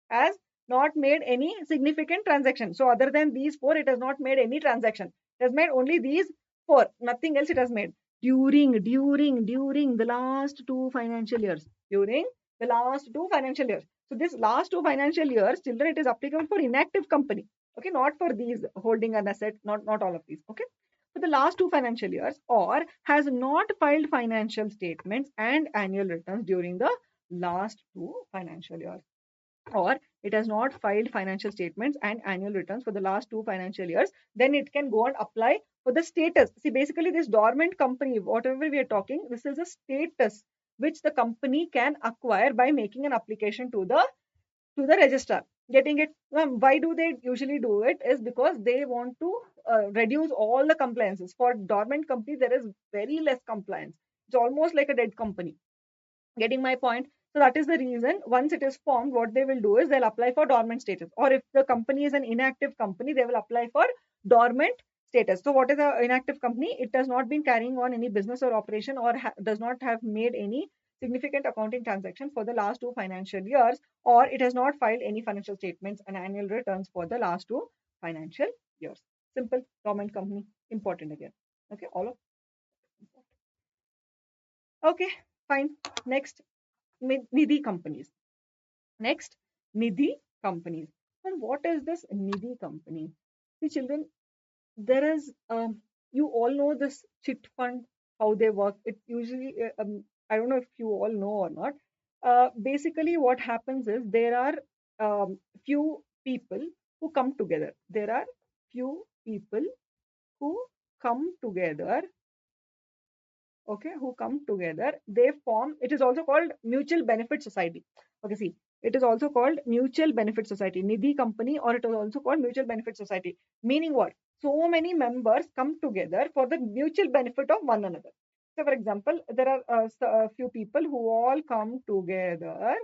A: has not made any significant transaction. So other than these four, it has not made any transaction. It has made only these four, nothing else it has made during the last two financial years. During the last two financial years. So this last two financial years, children, it is applicable for inactive company. Okay, not for these holding an asset, not all of these. Okay. For the last two financial years, or has not filed financial statements and annual returns during the last two financial years, or it has not filed financial statements and annual returns for the last two financial years, then it can go and apply for the status. See, basically, this dormant company, whatever we are talking, this is a status which the company can acquire by making an application to the registrar. Getting it? Why do they usually do it? Is because they want to reduce all the compliances. For dormant company, there is very less compliance. It's almost like a dead company. Getting my point? So that is the reason once it is formed, what they will do is they'll apply for dormant status. Or if the company is an inactive company, they will apply for dormant status. So what is an inactive company? It has not been carrying on any business or operation, or does not have made any significant accounting transaction for the last two financial years, or it has not filed any financial statements and annual returns for the last two financial years. Simple. Dormant company. Important again. Okay. All of. Okay. Fine. Next, Nidhi companies. Next, Nidhi companies. And what is this Nidhi company? See, children, there is, you all know this chit fund, how they work. It usually, I don't know if you all know or not. Basically what happens is there are few people who come together. There are few people who come together, okay, who come together, they form, it is also called mutual benefit society. Okay, see, it is also called mutual benefit society, Nidhi company, or it is also called mutual benefit society. Meaning what? So many members come together for the mutual benefit of one another. So for example, there are a few people who all come together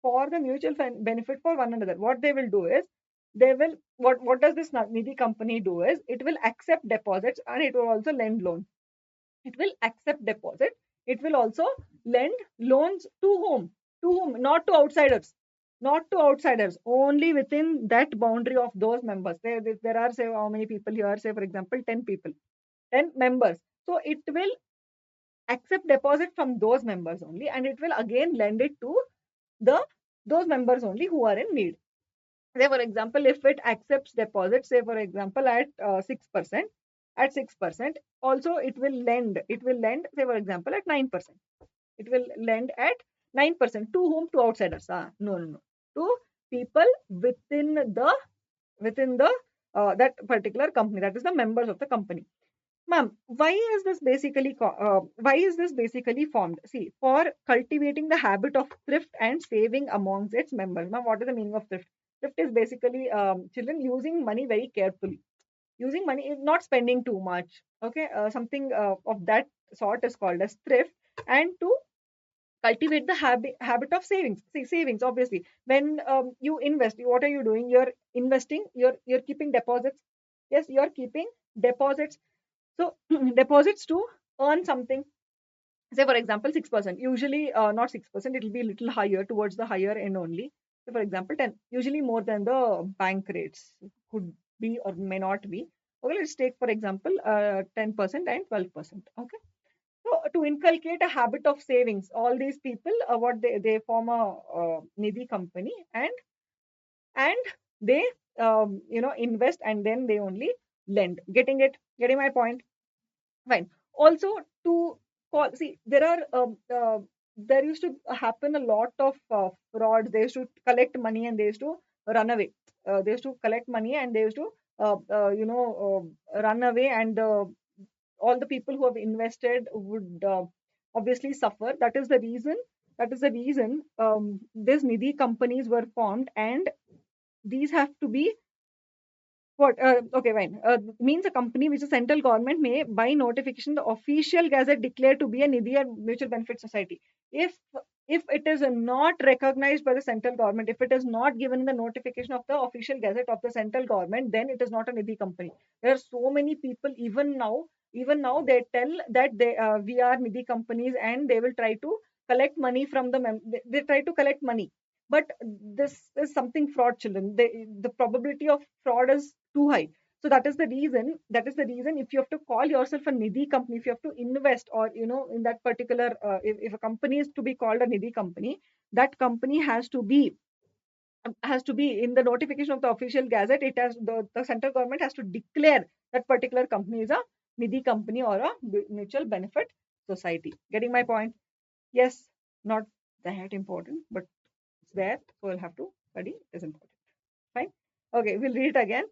A: for the mutual benefit for one another. What they will do is, they will, what does this Nidhi company do is, it will accept deposits and it will also lend loans. It will accept deposit, it will also lend loans to whom? To whom? Not to outsiders, not to outsiders, only within that boundary of those members. There are, say, how many people here, say for example 10 people, 10 members. So it will accept deposit from those members only, and it will again lend it to the those members only who are in need. Say for example, if it accepts deposit, say for example at 6%, at 6%, also it will lend, say for example at 9%. It will lend at 9% to whom? To outsiders. No, no, no, to people within the that particular company, that is the members of the company. Ma'am, why is this basically formed? See, for cultivating the habit of thrift and saving amongst its members. Ma'am, what is the meaning of thrift? Thrift is basically children using money very carefully. Using money is not spending too much. Okay, something of that sort is called as thrift. And to cultivate the habit of savings. See, savings, obviously. When you invest, what are you doing? You're investing. You're keeping deposits. Yes, you're keeping deposits. So deposits to earn something. Say for example 6%. Usually not 6%. It will be a little higher, towards the higher end only. So for example 10. Usually more than the bank rates. Could be or may not be. Okay, let's take for example 10% and 12%. Okay. So to inculcate a habit of savings, all these people, what they form a Nidhi company, and they invest, and then they only lend. Getting my point? Fine. Also, to call, see, there used to happen a lot of fraud. They used to collect money and they used to run away. They used to collect money and they used to run away, and all the people who have invested would obviously suffer. That is the reason. That is the reason these Nidhi companies were formed, and these have to be what? Okay, fine. Means a company which the central government may, by notification, the official gazette declare to be a Nidhi or mutual benefit society. If if it is not recognized by the central government, if it is not given the notification of the official gazette of the central government, then it is not a Nidhi company. There are so many people even now they tell that we are Nidhi companies, and they will try to collect money from the they try to collect money, but this is something fraud, children. The probability of fraud is too high. So that is the reason if you have to call yourself a Nidhi company, if you have to invest, or in that particular if a company is to be called a Nidhi company, that company has to be in the notification of the official gazette. It has the central government has to declare that particular company is a Nidhi company or a mutual benefit society. Getting my point? Yes, not that important, but it's there, so we'll have to study. It is important. Fine. Okay, we'll read it again.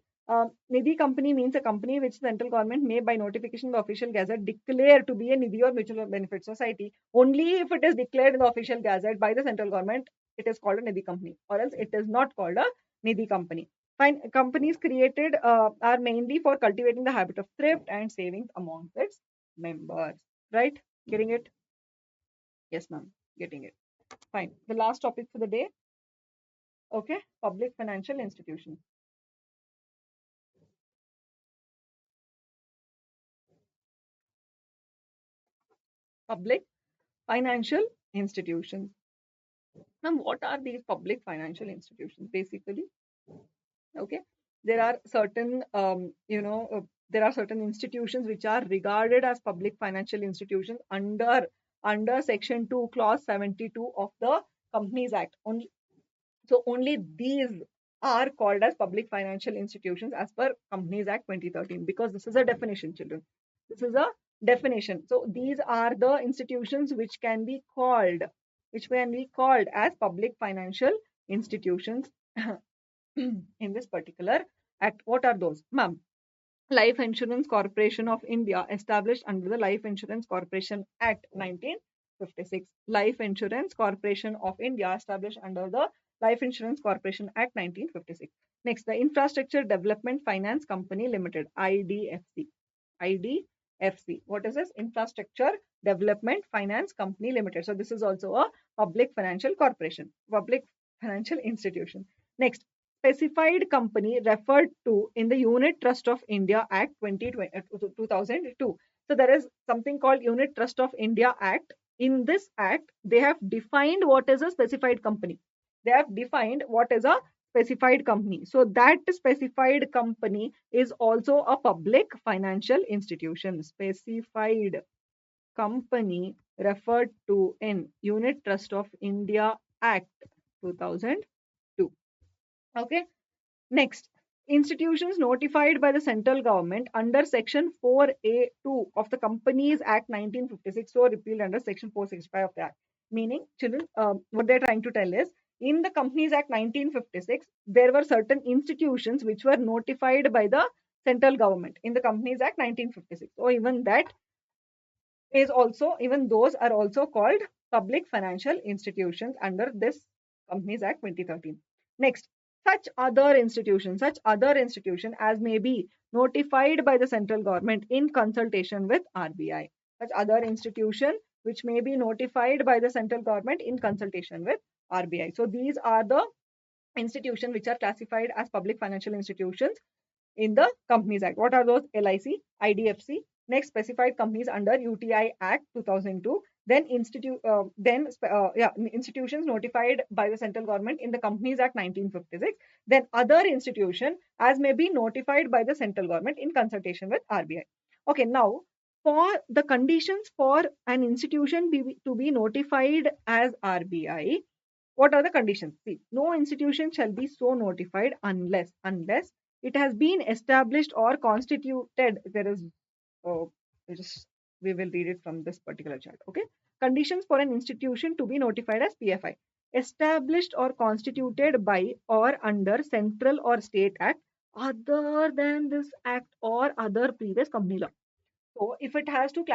A: Nidhi company means a company which central government may, by notification of the official gazette, declare to be a Nidhi or mutual benefit society. Only if it is declared in the official gazette by the central government, it is called a Nidhi company, or else it is not called a Nidhi company. Fine. Companies created are mainly for cultivating the habit of thrift and savings amongst its members. Right? Getting it? Yes, ma'am. Getting it. Fine. The last topic for the day. Okay. Public financial institutions. Public financial institutions. Now, what are these public financial institutions? Basically, okay, there are certain, there are certain institutions which are regarded as public financial institutions under Section 2, Clause 72 of the Companies Act. Only these are called as public financial institutions as per Companies Act 2013, because this is a definition, children. This is a definition. So these are the institutions which can be called which can be called as public financial institutions in this particular act. What are those, ma'am? Life Insurance Corporation of India, established under the Life Insurance Corporation Act 1956. Life Insurance Corporation of India, established under the Life Insurance Corporation Act 1956. Next, the Infrastructure Development Finance Company Limited, IDFC. IDFC. What is this? Infrastructure Development Finance Company Limited. So this is also a public financial corporation, public financial institution. Next, specified company referred to in the Unit Trust of India Act 2002. So there is something called Unit Trust of India Act. In this act, they have defined what is a specified company. They have defined what is a specified company. So that specified company is also a public financial institution. Specified company referred to in Unit Trust of India Act 2002. Okay. Next, institutions notified by the central government under Section 4A2 of the Companies Act 1956, so repealed under Section 465 of the Act. Meaning, children, what they're trying to tell is, in the Companies Act 1956, there were certain institutions which were notified by the central government in the Companies Act 1956. So even that is also, even those are also called public financial institutions under this Companies Act 2013. Next, such other institution as may be notified by the central government in consultation with RBI. Such other institution which may be notified by the central government in consultation with RBI. So these are the institutions which are classified as public financial institutions in the Companies Act. What are those? LIC, IDFC. Next, specified companies under UTI Act 2002. Then institutions notified by the central government in the Companies Act 1956. Then other institution as may be notified by the central government in consultation with RBI. Okay, now for the conditions for an institution to be notified as RBI, what are the conditions? See, no institution shall be so notified unless it has been established or constituted. There is, oh, we will read it from this particular chart. Okay, conditions for an institution to be notified as PFI: established or constituted by or under central or state act other than this act or other previous company law. So, if it has to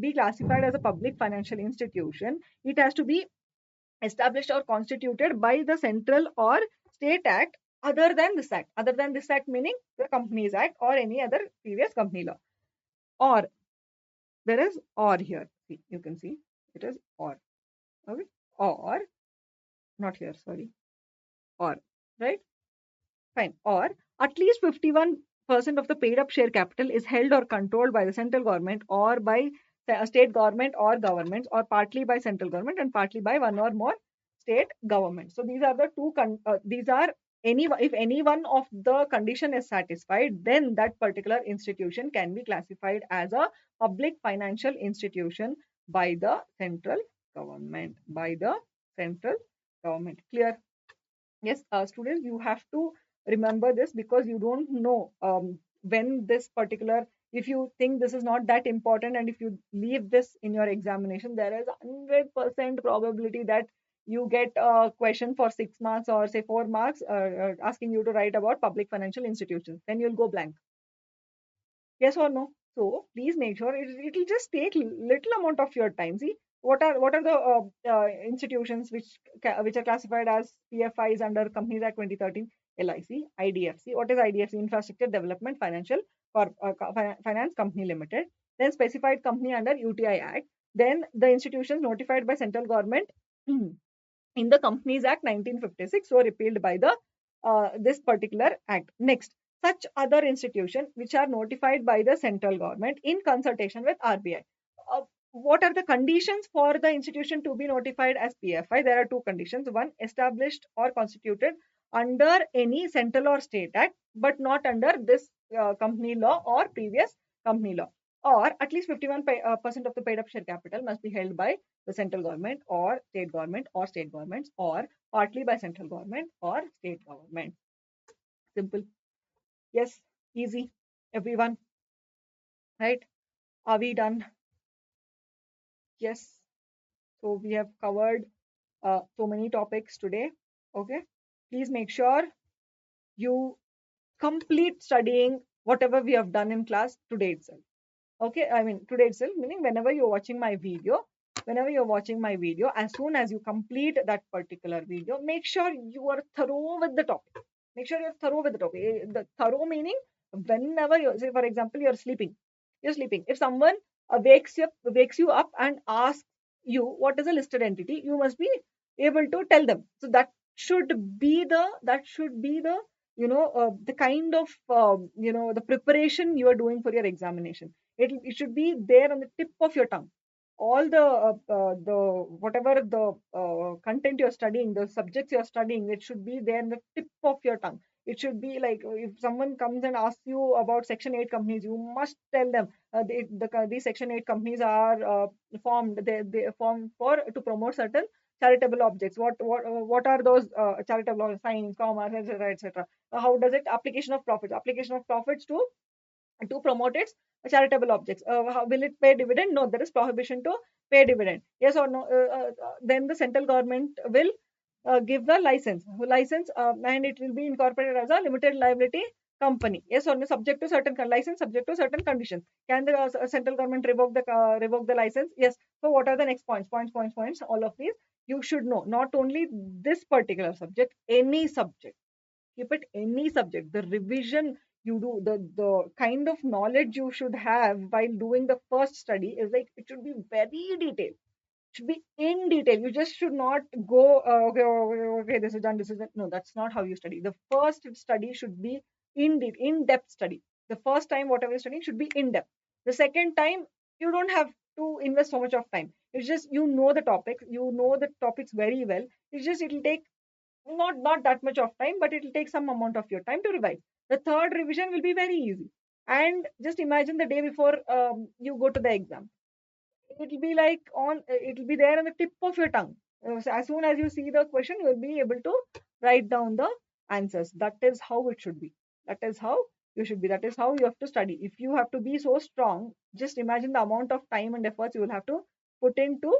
A: be classified as a public financial institution, it has to be established or constituted by the central or state act other than this act. Other than this act meaning the Companies Act or any other previous company law. Or there is or here. See, you can see it is or. Okay. Or not here, sorry. Or, right? Fine. Or at least 51% of the paid up share capital is held or controlled by the central government or by the state government or governments, or partly by central government and partly by one or more state governments. So these are the two, these are if any one of the condition is satisfied, then that particular institution can be classified as a public financial institution by the central government. By the central government. Clear? Yes, students, you have to remember this because you don't know when this particular, if you think this is not that important and if you leave this in your examination, there is 100% probability that you get a question for 6 marks or say 4 marks asking you to write about public financial institutions. Then you'll go blank. Yes or no? So please make sure it will just take little amount of your time. See, what are the institutions which are classified as PFIs under Companies Act 2013? LIC, IDFC. What is IDFC? Infrastructure Development Finance Company Limited. Then specified company under UTI Act. Then the institutions notified by central government in the Companies Act 1956, so repealed by the this particular act. Next, such other institutions which are notified by the central government in consultation with RBI. What are the conditions for the institution to be notified as PFI? There are two conditions. One, established or constituted under any central or state act, but not under this company law or previous company law. Or at least 51% of the paid up share capital must be held by the central government or state governments, or partly by central government or state government. Simple. Yes, easy. Everyone, right? Are we done? Yes. So we have covered so many topics today. Okay, please make sure you complete studying whatever we have done in class today itself. Okay, I mean today itself, meaning whenever you're watching my video, as soon as you complete that particular video, make sure you are thorough with the topic. Make sure you're thorough with the topic. The thorough meaning, whenever you say, for example, you're sleeping, if someone wakes you up and asks you what is a listed entity, you must be able to tell them. So that should be the the kind of the preparation you are doing for your examination. It should be there on the tip of your tongue. All the whatever the content you're studying, the subjects you're studying, it should be there in the tip of your tongue. It should be like, if someone comes and asks you about Section 8 companies, you must tell them these Section 8 companies are they formed for to promote certain charitable objects. What are those charitable science, commerce, etc., etc.? How does it application of profits to promote its charitable objects? Will it pay dividend? No, there is prohibition to pay dividend. Yes or no? Then the central government will give the license, and it will be incorporated as a limited liability company. Yes or no? Subject to certain license, subject to certain conditions. Can the central government revoke the license? Yes. So what are the next points? All of these you should know. Not only this particular subject, any subject. Keep it any subject. The revision you do, the kind of knowledge you should have while doing the first study is like, it should be very detailed. Should be in detail. You just should not go, okay, this is done, this is done. No, that's not how you study. The first study should be in-depth study. The first time whatever you're studying should be in depth. The second time, you don't have to invest so much of time. It's just, you know the topics very well. It's just, it'll take not that much of time, but it'll take some amount of your time to revise. The third revision will be very easy. And just imagine the day before you go to the exam. It'll be there on the tip of your tongue. So as soon as you see the question, you'll be able to write down the answers. That is how it should be. That is how you should be. That is how you have to study. If you have to be so strong, just imagine the amount of time and efforts you will have to put into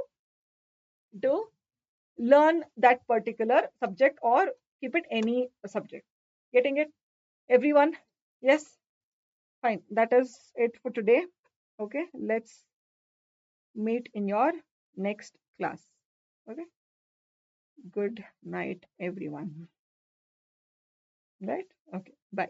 A: to learn that particular subject, or keep it any subject. Getting it, everyone? Yes, fine. That is it for today. Okay, let's meet in your next class. Okay, good night, everyone. Right? Okay, bye.